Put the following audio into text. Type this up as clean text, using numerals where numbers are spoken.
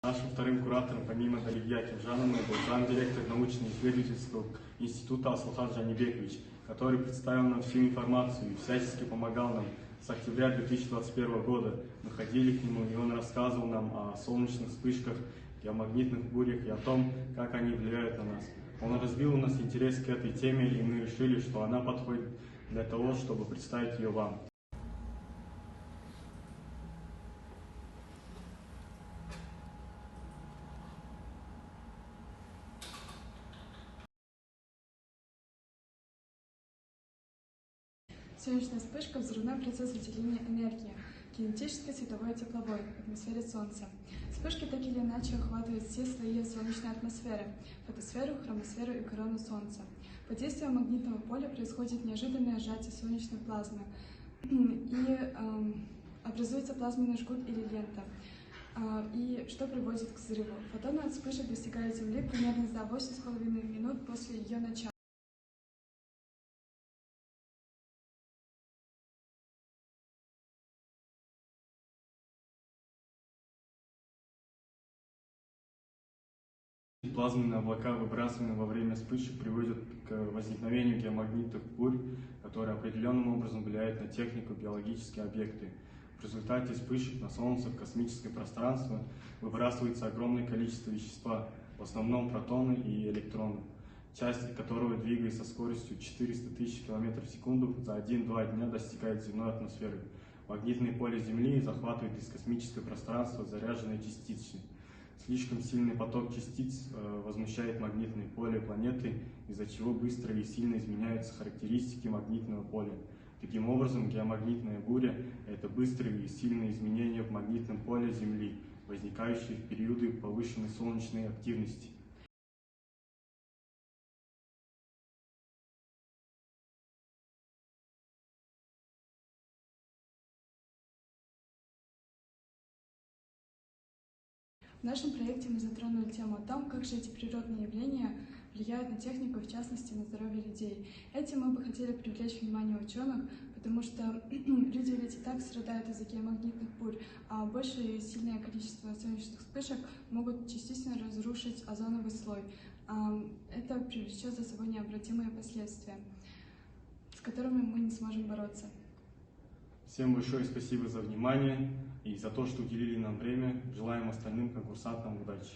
Нашим вторым куратором, помимо Далия Кимжановны, был замдиректор научно-исследовательского института Аслхан Джанибекович, который представил нам всю информацию и всячески помогал нам. С октября 2021 года мы ходили к нему, и он рассказывал нам о солнечных вспышках, геомагнитных бурях и о том, как они влияют на нас. Он разбил у нас интерес к этой теме, и мы решили, что она подходит для того, чтобы представить ее вам. Солнечная вспышка – взрывной процесс выделения энергии, кинетической, световой и тепловой в атмосфере Солнца. Вспышки так или иначе охватывают все слои солнечной атмосферы – фотосферу, хромосферу и корону Солнца. Под действием магнитного поля происходит неожиданное сжатие солнечной плазмы и образуется плазменный жгут или лента, что приводит к взрыву. Фотоны от вспышек достигают Земли примерно за 8,5 минут после ее начала. Плазменные облака, выбрасываемые во время вспышек, приводят к возникновению геомагнитных бурь, которые определенным образом влияют на технику и биологические объекты. В результате вспышек на Солнце в космическое пространство выбрасывается огромное количество вещества, в основном протоны и электроны, часть которого, двигаясь со скоростью 400 тысяч км в секунду, за 1-2 дня достигает земной атмосферы. Магнитное поле Земли захватывает из космического пространства заряженные частицы. Слишком сильный поток частиц возмущает магнитное поле планеты, из-за чего быстро и сильно изменяются характеристики магнитного поля. Таким образом, геомагнитная буря – это быстрые и сильные изменения в магнитном поле Земли, возникающие в периоды повышенной солнечной активности. В нашем проекте мы затронули тему о том, как же эти природные явления влияют на технику, в частности, на здоровье людей. Этим мы бы хотели привлечь внимание ученых, потому что люди ведь и так страдают из-за геомагнитных бурь, а большее и сильное количество солнечных вспышек могут частично разрушить озоновый слой. Это привлечет за собой необратимые последствия, с которыми мы не сможем бороться. Всем большое спасибо за внимание и за то, что уделили нам время. Желаем остальным конкурсантам удачи.